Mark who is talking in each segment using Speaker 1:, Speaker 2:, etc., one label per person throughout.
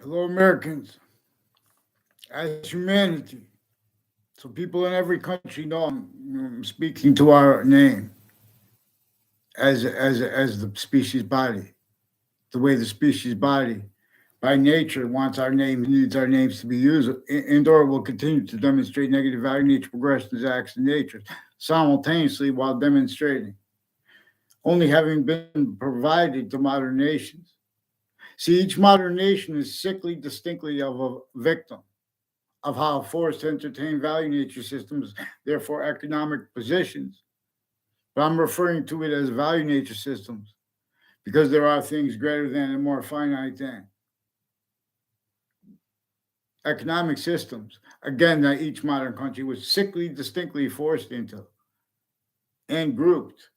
Speaker 1: Hello, Americans. As humanity, so people in every country know I'm speaking to our name as the species body, the way the species body by nature wants our names, needs our names to be used, and/or will continue to demonstrate negative value, nature progressions, acts, and natures simultaneously while demonstrating, only having been provided to modern nations. See, each modern nation is sickly distinctly of a victim of how forced to entertain value nature systems, therefore economic positions. But I'm referring to it as value nature systems because there are things greater than and more finite than economic systems. Again, that each modern country was sickly distinctly forced into and grouped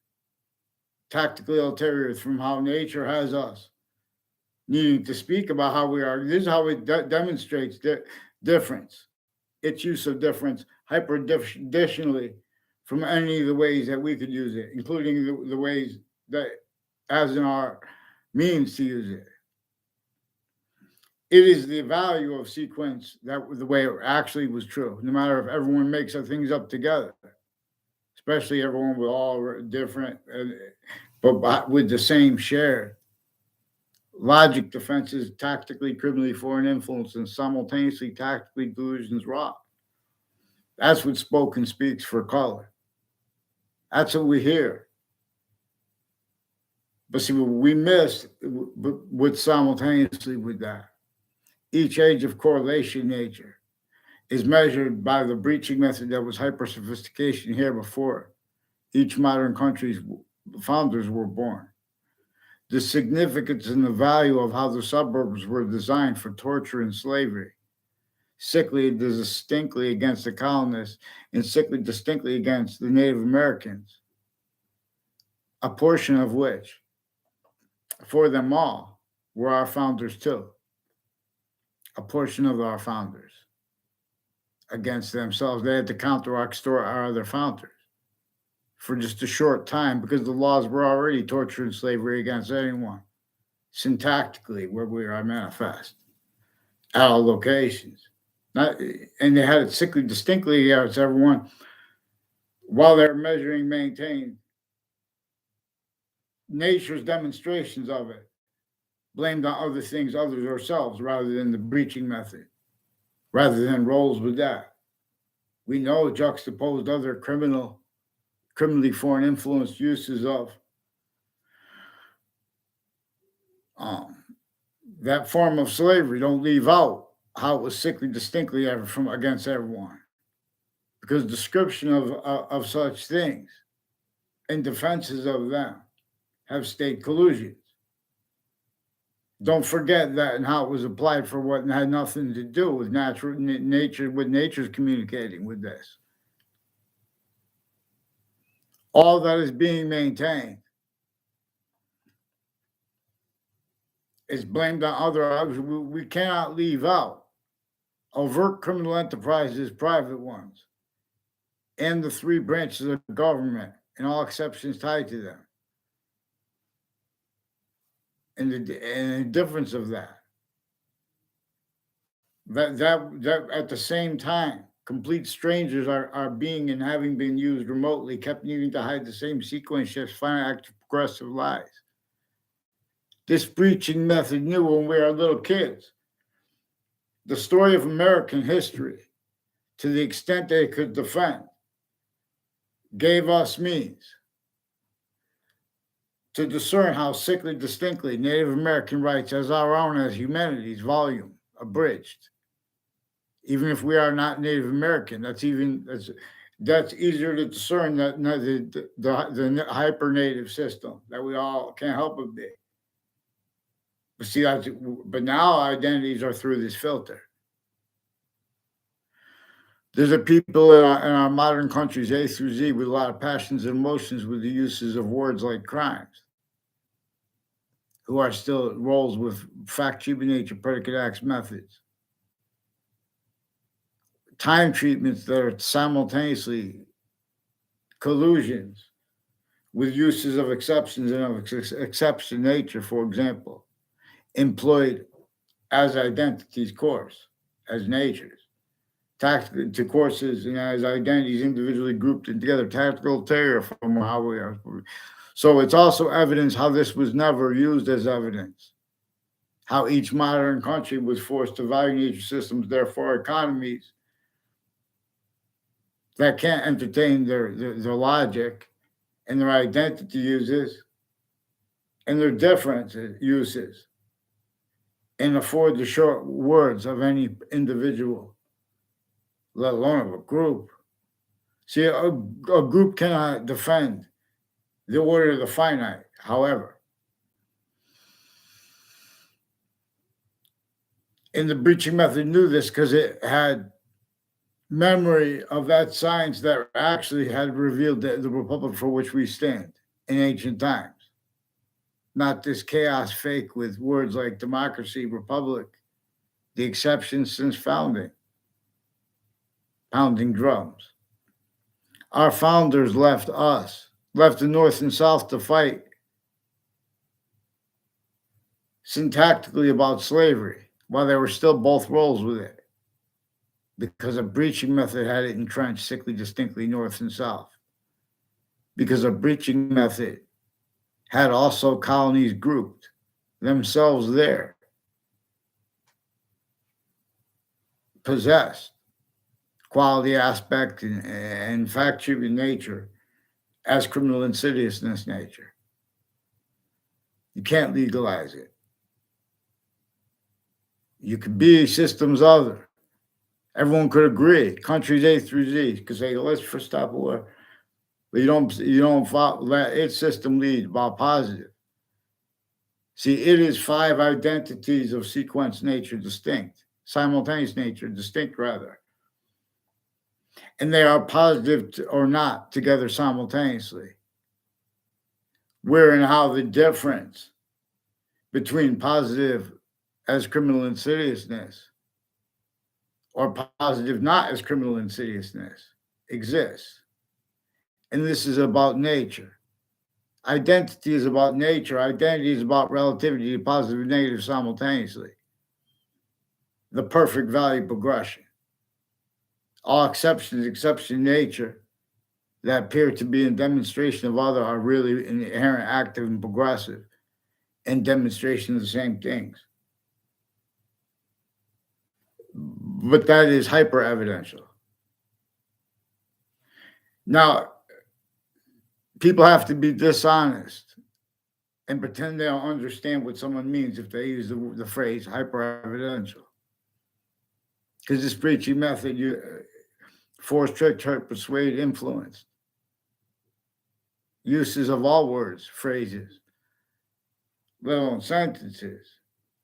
Speaker 1: tactically ulterior from how nature has us needing to speak about how we are. This is how it demonstrates difference, its use of difference hyper additionally from any of the ways that we could use it, including the ways that, as in our means to use it. It is the value of sequence that the way it actually was true, no matter if everyone makes things up together, especially everyone with all different, but with the same shared logic defenses, tactically, criminally foreign influence, and simultaneously tactically delusions wrought. That's what spoken speaks for color. That's what we hear. But see, what we miss with simultaneously with that, each age of correlation nature is measured by the breaching method that was hyper sophistication here before each modern country's founders were born. The significance and the value of how the suburbs were designed for torture and slavery, sickly distinctly against the colonists and sickly distinctly against the Native Americans, a portion of which, for them all, were our founders too. A portion of our founders against themselves. They had to counteract our other founders for just a short time because the laws were already torture and slavery against anyone, syntactically, where we are manifest at all locations. Not, and they had it sickly distinctly against everyone while they're measuring, maintained nature's demonstrations of it, blamed on other things, others ourselves, rather than the breaching method, rather than roles with that. We know juxtaposed other criminally foreign influenced uses of um, that form of slavery. Don't leave out how it was sickly distinctly from against everyone, because description of such things and defenses of them have state collusions. Don't forget that and how it was applied for what had nothing to do with natural nature, with nature's communicating with this. All that is being maintained is blamed on others. We cannot leave out overt criminal enterprises, private ones, and the three branches of government and all exceptions tied to them. And the difference of that at the same time, complete strangers are being and having been used remotely, kept needing to hide the same sequence shifts, final active progressive lies. This breaching method knew when we were little kids. The story of American history, to the extent they could defend, gave us means to discern how sickly distinctly Native American rights as our own as humanity's volume abridged. Even if we are not Native American, that's easier to discern that the hyper native system that we all can't help but be. But see, but now identities are through this filter. There's a people in our modern countries, A through Z, with a lot of passions and emotions with the uses of words like crimes, who are still roles with fact, human nature, predicate acts, methods. Time treatments that are simultaneously collusions with uses of exceptions and of exception nature, for example, employed as identities course, as natures. Tactical to courses, as identities individually grouped and together, tactical terror from how we are. So it's also evidence how this was never used as evidence. How each modern country was forced to value nature systems, therefore economies that can't entertain their logic and their identity uses and their different uses and afford the short words of any individual, let alone of a group. See, a group cannot defend the order of the finite, however. And the breaching method knew this because it had memory of that science that actually had revealed the republic for which we stand in ancient times. Not this chaos fake with words like democracy, republic, the exceptions since founding, pounding drums. Our founders left the North and South to fight syntactically about slavery while they were still both roles with it, because a breaching method had it entrenched sickly distinctly North and South, because a breaching method had also colonies grouped themselves there, possessed quality aspect and fact-driven nature as criminal insidiousness nature. You can't legalize it. You could be systems other. Everyone could agree. Countries A through Z could say, let's first stop war. But you don't let its system lead about positive. See, it is 5 identities of sequence nature distinct, simultaneous nature distinct rather. And they are positive or not together simultaneously. Where and how the difference between positive as criminal insidiousness or positive not as criminal insidiousness exists. And this is about nature. Identity is about nature. Identity is about relativity, positive and negative simultaneously. The perfect value progression. All exceptions, exception nature, that appear to be in demonstration of other are really inherent, active, and progressive, in demonstration of the same things. But that is hyper-evidential. Now, people have to be dishonest and pretend they don't understand what someone means if they use the phrase hyper-evidential. Because this preaching method, you force, trick, hurt, persuade, influence. Uses of all words, phrases, let alone sentences.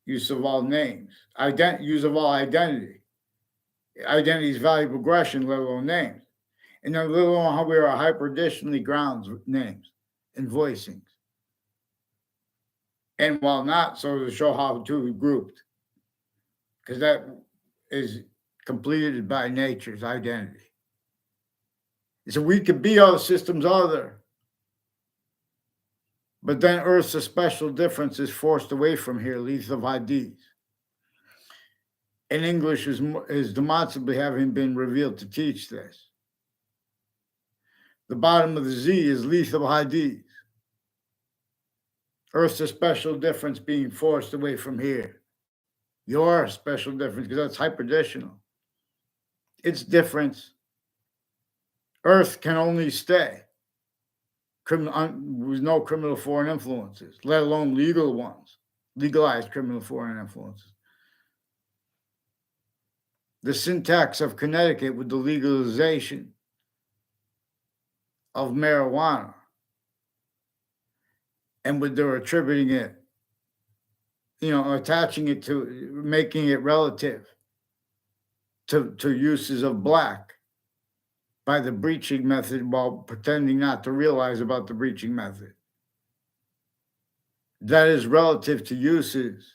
Speaker 1: Use of all names. Use of all identity. Identity's value progression, let alone names. And then let alone how we are hyper-additionally grounds names and voicings. And while not, so to show how to grouped. Because that is completed by nature's identity. So we could be all systems other. But then Earth's a special difference is forced away from here, leaves of IDs. And English is demonstrably having been revealed to teach this. The bottom of the Z is lethal IDs. Earth's a special difference being forced away from here. Your special difference, because that's hyperditional. Its difference. Earth can only stay with no criminal foreign influences, let alone legal ones, legalized criminal foreign influences. The syntax of Connecticut with the legalization of marijuana and with their attributing it, attaching it to, making it relative to uses of black by the breaching method while pretending not to realize about the breaching method. That is relative to uses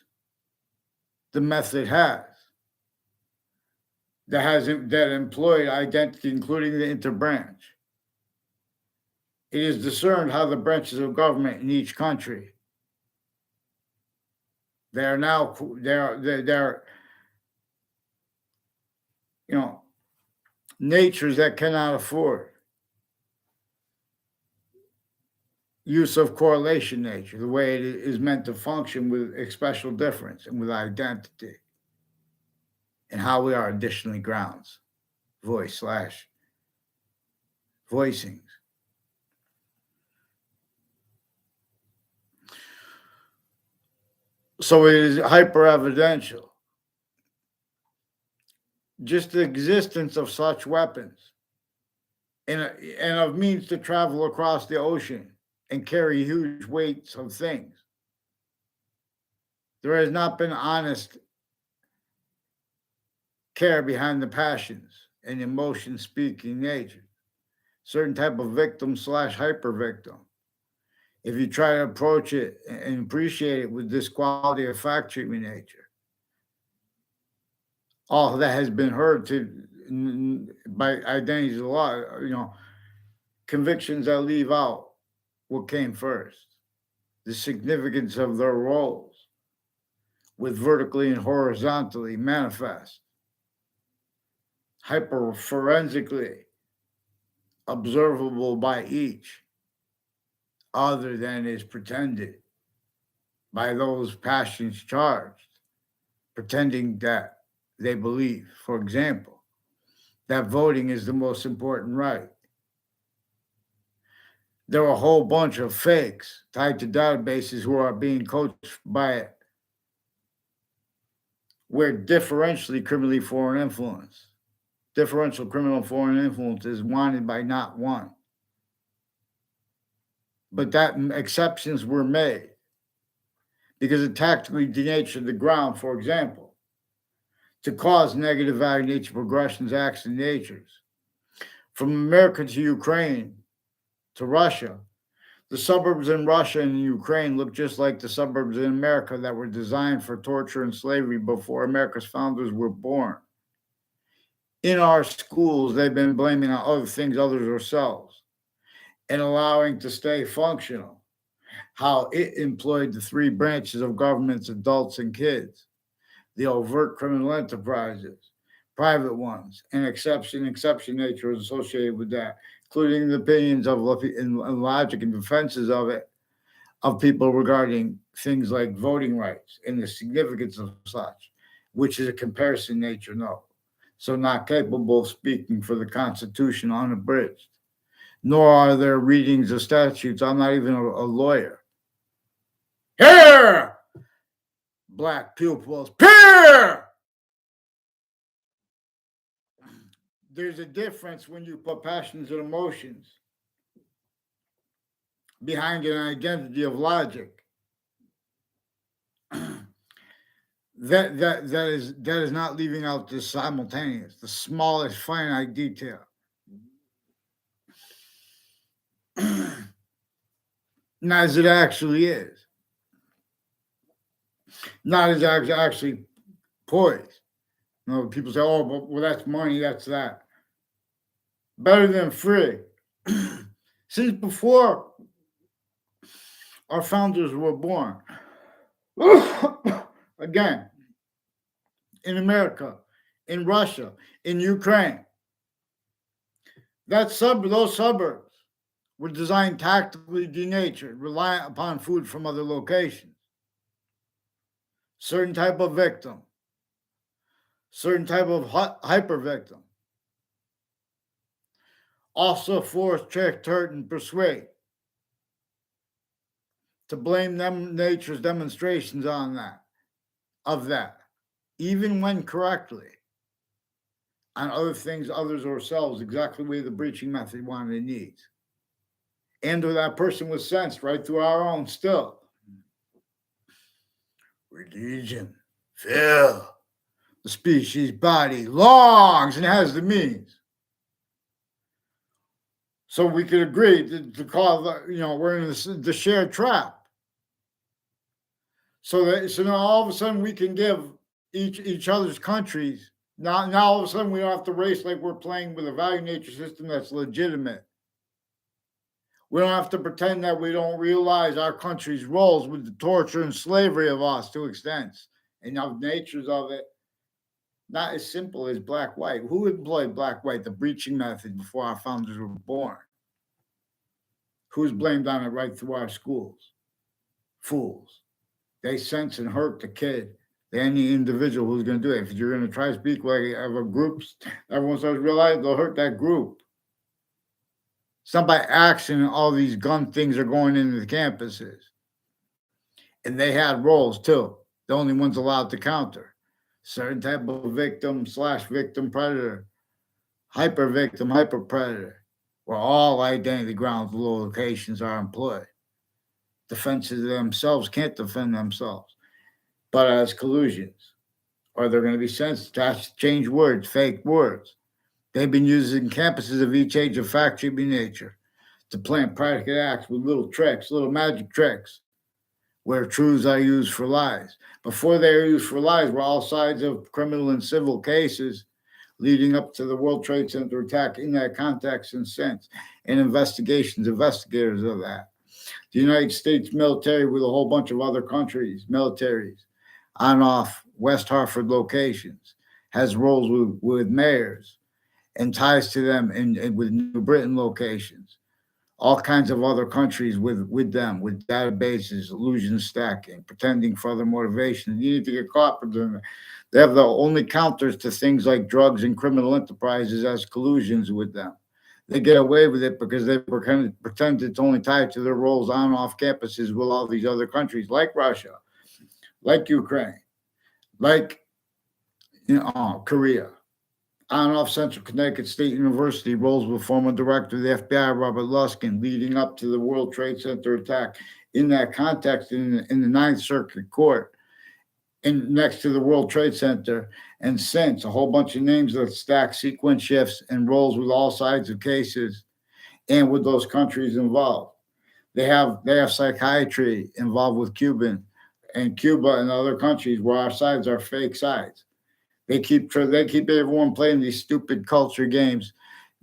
Speaker 1: the method has. That employed identity, including the interbranch. It is discerned how the branches of government in each country They're now they're natures that cannot afford use of correlation nature, the way it is meant to function with a special difference and with identity, and how we are additionally grounds, voice slash voicings. So it is hyper evidential. Just the existence of such weapons and of means to travel across the ocean and carry huge weights of things. There has not been honest care behind the passions and emotion speaking nature. Certain type of victim slash hyper victim. If you try to approach it and appreciate it with this quality of fact treatment nature, all that has been heard by identities of law, convictions that leave out what came first, the significance of their roles with vertically and horizontally manifest, hyper forensically observable by each, other than is pretended by those passions charged, pretending that they believe, for example, that voting is the most important right. There are a whole bunch of fakes tied to databases who are being coached by it, where differential criminal foreign influence is wanted by not one. But that exceptions were made because it tactically denatured the ground, for example, to cause negative value nature progressions, acts, and natures. From America to Ukraine to Russia, the suburbs in Russia and Ukraine look just like the suburbs in America that were designed for torture and slavery before America's founders were born. In our schools, they've been blaming on other things other than ourselves and allowing to stay functional how it employed the three branches of governments, adults, and kids, the overt criminal enterprises, private ones, and exception nature is associated with that, including the opinions of and logic and defenses of it, of people regarding things like voting rights and the significance of such, which is a comparison nature, no. So not capable of speaking for the Constitution unabridged, nor are there readings of statutes. I'm not even a lawyer. Here! Black pupils, peer! There's a difference when you put passions and emotions behind an identity of logic. That is not leaving out the simultaneous, the smallest finite detail. Not as it actually is. Not as actually poised. People say, oh, well, that's money, that's that. Better than free. Since before our founders were born. Again, in America, in Russia, in Ukraine, those suburbs were designed tactically denatured, reliant upon food from other locations. Certain type of victim, certain type of hyper victim. Also force, trick, hurt, and persuade. To blame them nature's demonstrations on that, even when correctly, on other things, others, or ourselves, exactly the way the breaching method wanted and needs. And where that person was sensed right through our own still. Religion, Phil, the species body longs and has the means. So we could agree to call we're in the shared trap. So now all of a sudden we can give each other's countries. Now all of a sudden we don't have to race like we're playing with a value nature system that's legitimate. We don't have to pretend that we don't realize our country's roles with the torture and slavery of us to extents and of natures of it. Not as simple as black white. Who employed black white, the breaching method, before our founders were born? Who's blamed on it right through our schools? Fools. They sense and hurt the kid, any individual who's going to do it. If you're going to try to speak like of a group, everyone starts realizing they'll hurt that group. It's not by accident all these gun things are going into the campuses. And they had roles too. The only ones allowed to counter. Certain type of victim/victim predator, hyper victim, hyper predator, where all identity grounds locations are employed. Defenses of themselves can't defend themselves, but as collusions, or they're going to be sensitive to change words, fake words. They've been using campuses of each age of fact-cheating nature to plant predicate acts with little tricks, little magic tricks, where truths are used for lies. Before they were used for lies, were all sides of criminal and civil cases leading up to the World Trade Center attack in that context and sense, and investigators of that. The United States military with a whole bunch of other countries, militaries, on off West Hartford locations, has roles with mayors and ties to them and with New Britain locations. All kinds of other countries with them, with databases, illusion stacking, pretending for other motivations. You need to get caught for doing that. They have the only counters to things like drugs and criminal enterprises as collusions with them. They get away with it because they pretend it's only tied to their roles on and off campuses with all these other countries, like Russia, like Ukraine, like Korea. On and off Central Connecticut State University roles with former director of the FBI, Robert Luskin, leading up to the World Trade Center attack. In that context, in the Ninth Circuit Court, next to the World Trade Center, and since a whole bunch of names that stack sequence shifts and roles with all sides of cases and with those countries involved. They have psychiatry involved with Cuba and other countries where our sides are fake sides. They keep everyone playing these stupid culture games.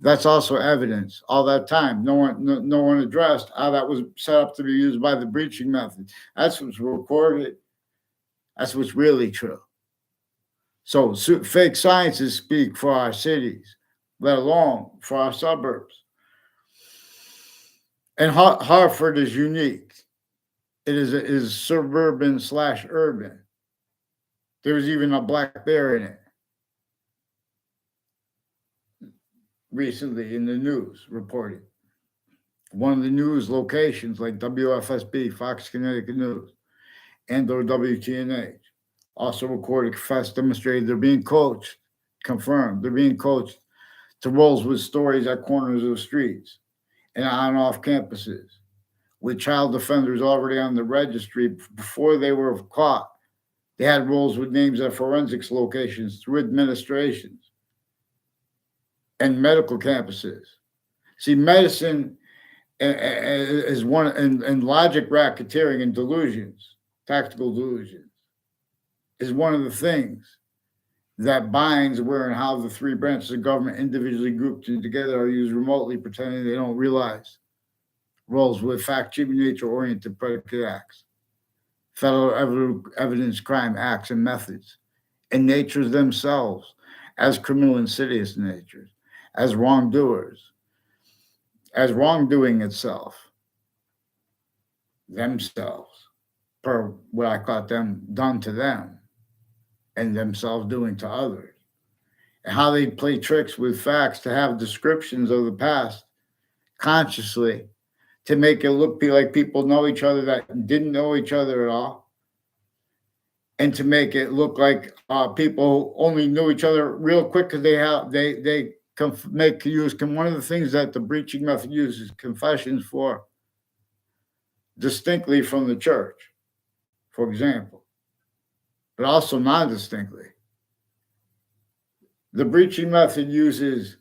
Speaker 1: That's also evidence. All that time, no one addressed how that was set up to be used by the breaching method. That's what's recorded. That's what's really true. So fake sciences speak for our cities, let alone for our suburbs. And Hartford is unique. It is suburban/urban. There's even a black bear in it. Recently in the news reported. One of the news locations like WFSB, Fox Connecticut News, and or WTNH also recorded, confessed, demonstrated they're being coached, confirmed, they're being coached to roles with stories at corners of streets and on and off campuses, with child offenders already on the registry before they were caught. They had roles with names at forensics locations through administrations and medical campuses. See, medicine is one, and logic racketeering and delusions, tactical delusions, is one of the things that binds where and how the three branches of government individually grouped together are used remotely, pretending they don't realize roles with fact-cheating nature-oriented predicate acts, federal evidence crime acts and methods, and natures themselves as criminal insidious natures, as wrongdoers, as wrongdoing itself, themselves, per what I caught them done to them, and themselves doing to others. And how they play tricks with facts to have descriptions of the past consciously to make it look like people know each other that didn't know each other at all, and to make it look like people only knew each other real quick because they make use. One of the things that the breaching method uses confessions for, distinctly from the church, for example, but also non-distinctly. The breaching method uses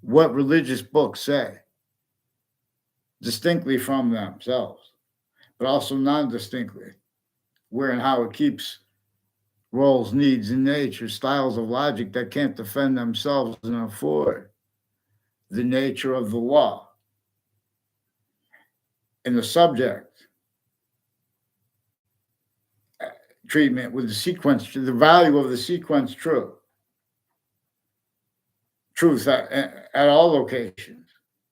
Speaker 1: what religious books say, distinctly from themselves, but also non-distinctly, where and how it keeps roles, needs, and nature, styles of logic that can't defend themselves and afford the nature of the law. in the subject treatment with the sequence, the value of the sequence truth at all locations.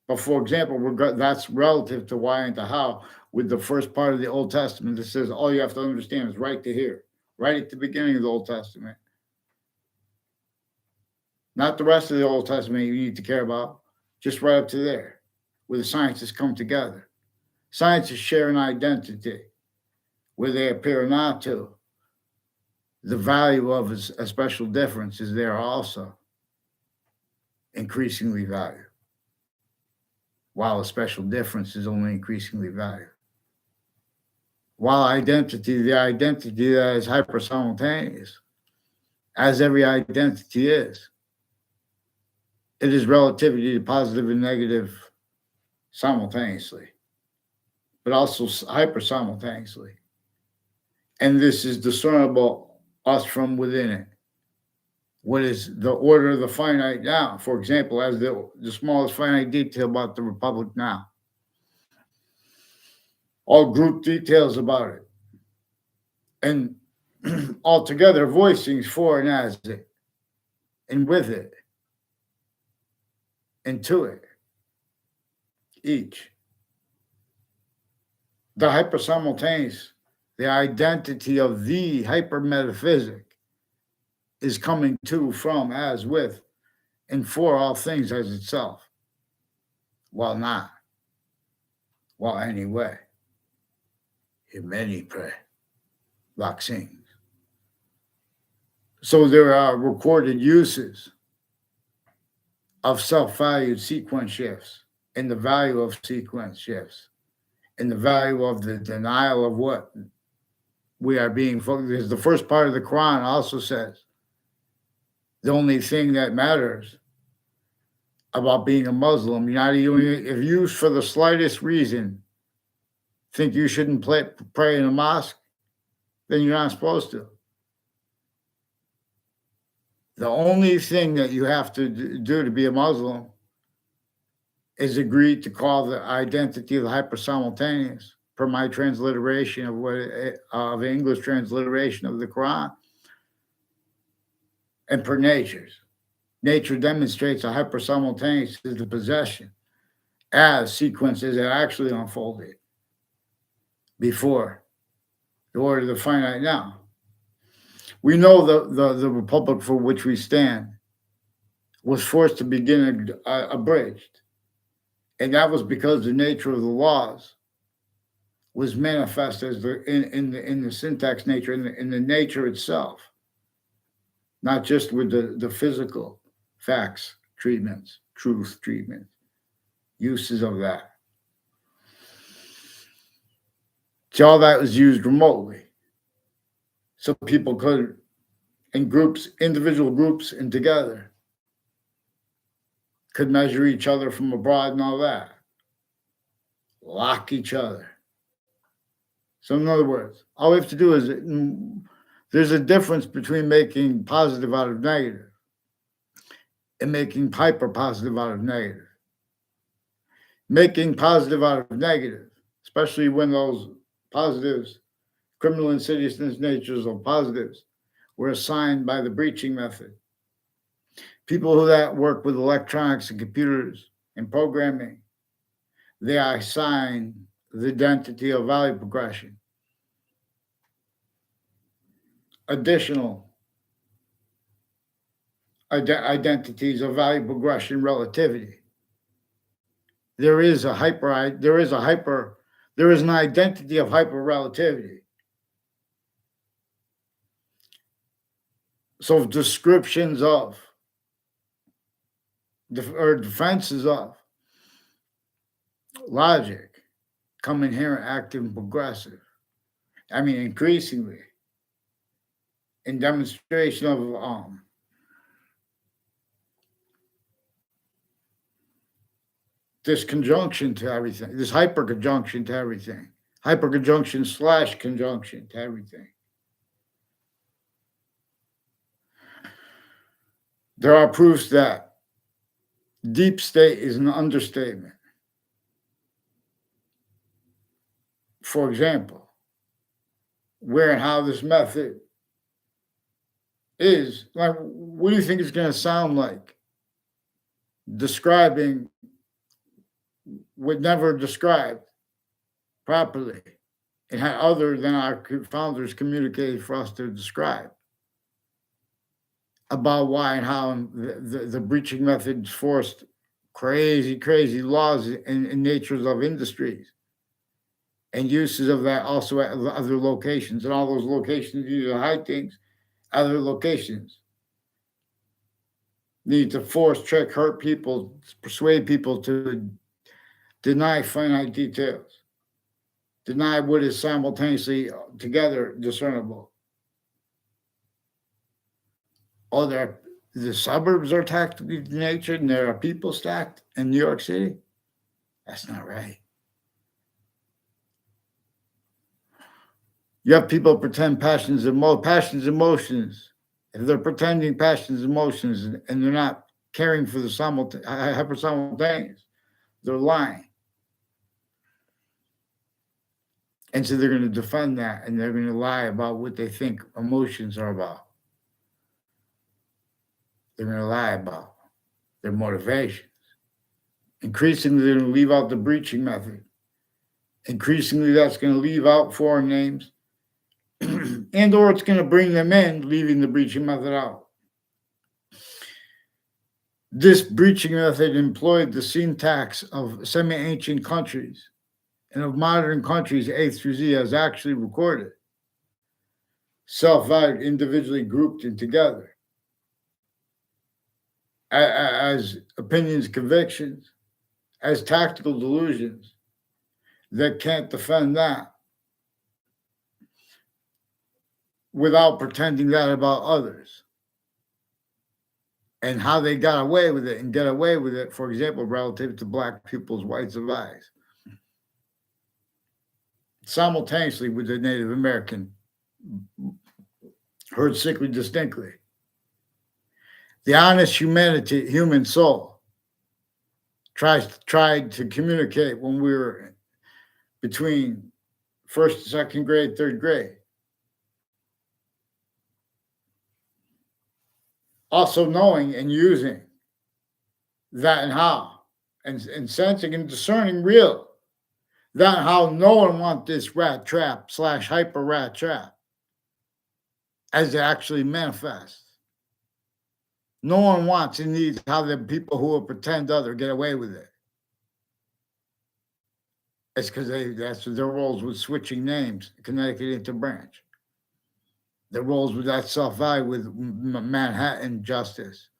Speaker 1: But for example, that's relative to why and to how, with the first part of the Old Testament that says all you have to understand is right to here, right at the beginning of the Old Testament. Not the rest of the Old Testament you need to care about, just right up to there, where the sciences come together. Sciences share an identity, where they appear not to. The value of a special difference is there also, increasingly valued, while a special difference is only increasingly valued. While the identity that is hyper-simultaneous, as every identity is, it is relativity to positive and negative simultaneously, but also hyper-simultaneously. And this is discernible us from within it. What is the order of the finite now? For example, as the smallest finite detail about the Republic now. All group details about it. And altogether voicings for and as it, and with it, and to it, each. The hyper-simultaneous, the identity of the hyper-metaphysic is coming to, from, as, with, and for all things as itself, while not, while anyway. In many pray, vaccines. So there are recorded uses of self-valued sequence shifts, and the value of sequence shifts, and the value of the denial of what we are being focused. Because the first part of the Quran also says the only thing that matters about being a Muslim, if you for the slightest reason think you shouldn't pray in a mosque, then you're not supposed to. The only thing that you have to do to be a Muslim is agree to call the identity of the hyper-simultaneous, per my transliteration of English transliteration of the Quran, and per nature's. Nature demonstrates a hyper-simultaneous is the possession as sequences that actually unfolded before the order of the finite now. We know the republic for which we stand was forced to begin abridged. And that was because the nature of the laws was manifest as in the syntax nature, in the nature itself, not just with the physical facts, treatments, truth treatment, uses of that. So all that was used remotely. So people could, in groups, individual groups and together, could measure each other from abroad and all that. Lock each other. So in other words, all we have to do is, there's a difference between making positive out of negative and making hyper-positive out of negative. Making positive out of negative, especially when those positives, criminal insidiousness natures of positives, were assigned by the breaching method. People who that work with electronics and computers and programming, they assign the identity of value progression. Additional identities of value progression relativity. There is an identity of hyper relativity. So descriptions of or defenses of logic come inherent, active, and progressive. I mean, increasingly, in demonstration of this conjunction to everything, this hyperconjunction to everything, hyperconjunction / conjunction to everything. There are proofs that deep state is an understatement. for example, where and how this method is, like, what do you think it's going to sound like describing what never described properly and had other than our founders communicated for us to describe about why and how the breaching methods forced crazy laws and natures of industries and uses of that also at other locations, and all those locations need to hide things. Other locations need to force, trick, hurt people, persuade people to deny finite details, deny what is simultaneously together discernible. Oh, the suburbs are tactically in nature and there are people stacked in New York City? That's not right. You have people pretend passions, emotions. If they're pretending passions, emotions, and they're not caring for the hyper simultaneous, they're lying. And so they're going to defend that, and they're going to lie about what they think emotions are about. They're going to lie about their motivations. Increasingly, they're going to leave out the breaching method. Increasingly, that's going to leave out foreign names, and or it's going to bring them in, leaving the breaching method out. This breaching method employed the syntax of semi-ancient countries and of modern countries A through Z as actually recorded, self-valued, individually grouped and together, as opinions, convictions, as tactical delusions that can't defend that without pretending that about others. And how they got away with it and get away with it, for example, relative to Black people's rights of eyes, simultaneously with the Native American, heard sickly distinctly. The honest human soul tried to communicate when we were between first, second grade, third grade. Also knowing and using that and how, and sensing and discerning real. That and how no one wants this rat trap / hyper rat trap as it actually manifests. No one wants and needs how the people who will pretend other get away with it. It's because that's their roles with switching names, Connecticut into branch. Their roles with that self-value with Manhattan justice.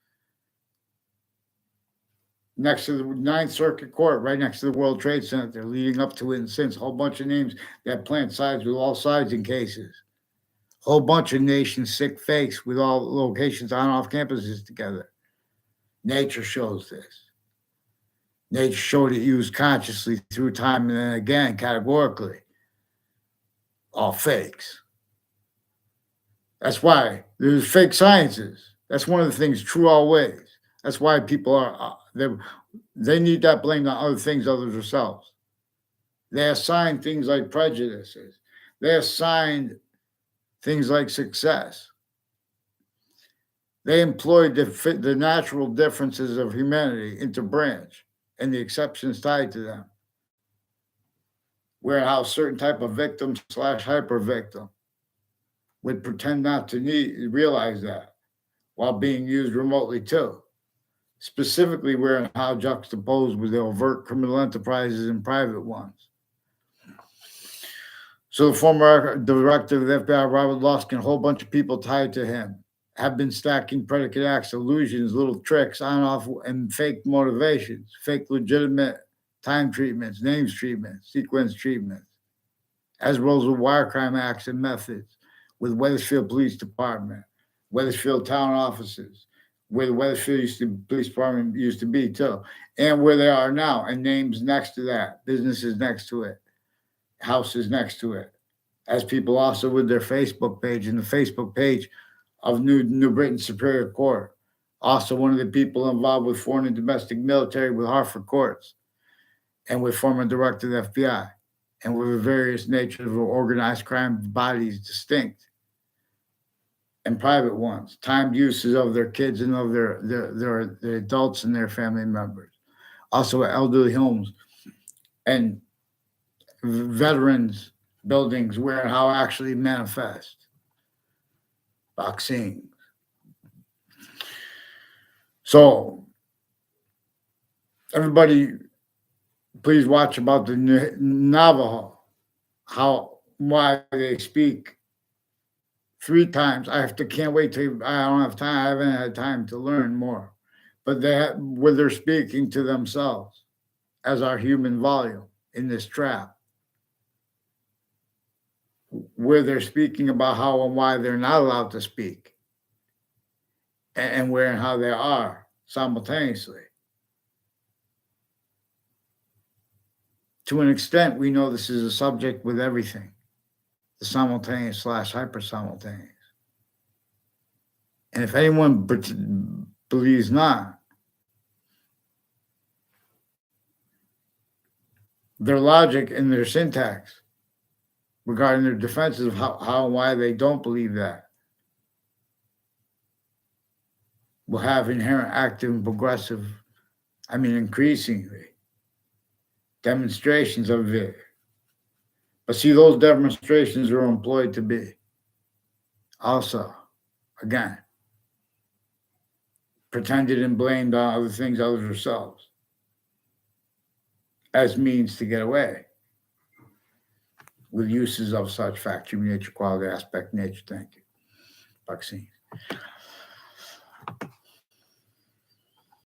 Speaker 1: Next to the Ninth Circuit Court, right next to the World Trade Center, leading up to it and since, a whole bunch of names that plant sides with all sides in cases. Whole bunch of nations sick fakes with all locations on off campuses together. Nature shows this. Nature showed it used consciously through time and then again categorically. All fakes. That's why there's fake sciences. That's one of the things true always. That's why people are, they need that blame on other things other than themselves. They assign things like prejudices. They assign things like success. They employed the natural differences of humanity into branch and the exceptions tied to them. Where how certain type of victim / hyper victim would pretend not to realize that while being used remotely too. Specifically where and how juxtaposed with the overt criminal enterprises and private ones. So the former director of the FBI, Robert Luskin, a whole bunch of people tied to him have been stacking predicate acts, illusions, little tricks on, off, and fake motivations, fake legitimate time treatments, names treatments, sequence treatments, as well as with wire crime acts and methods with Wethersfield Police Department, Wethersfield Town offices, where the Wethersfield Police Department used to be too, and where they are now, and names next to that, businesses next to it, houses next to it, as people also with their Facebook page and the Facebook page of New Britain Superior Court. Also one of the people involved with foreign and domestic military with Hartford courts and with former director of the FBI and with the various natures of organized crime bodies distinct and private ones, timed uses of their kids and of their adults and their family members. Also elderly homes and veterans buildings where how actually manifest vaccines. So everybody, please watch about the Navajo, why they speak 3 times. Can't wait till I don't have time. I haven't had time to learn more, but where they're speaking to themselves as our human volume in this trap, where they're speaking about how and why they're not allowed to speak, and where and how they are simultaneously. To an extent, we know this is a subject with everything, the simultaneous / hyper simultaneous. And if anyone believes not, their logic and their syntax regarding their defenses of how and why they don't believe that will have inherent active and progressive, increasingly, demonstrations of it. But see, those demonstrations are employed to be also, again, pretended and blamed on other things other than themselves as means to get away with uses of such fact, human nature, quality, aspect, nature. Thank you. Vaccines.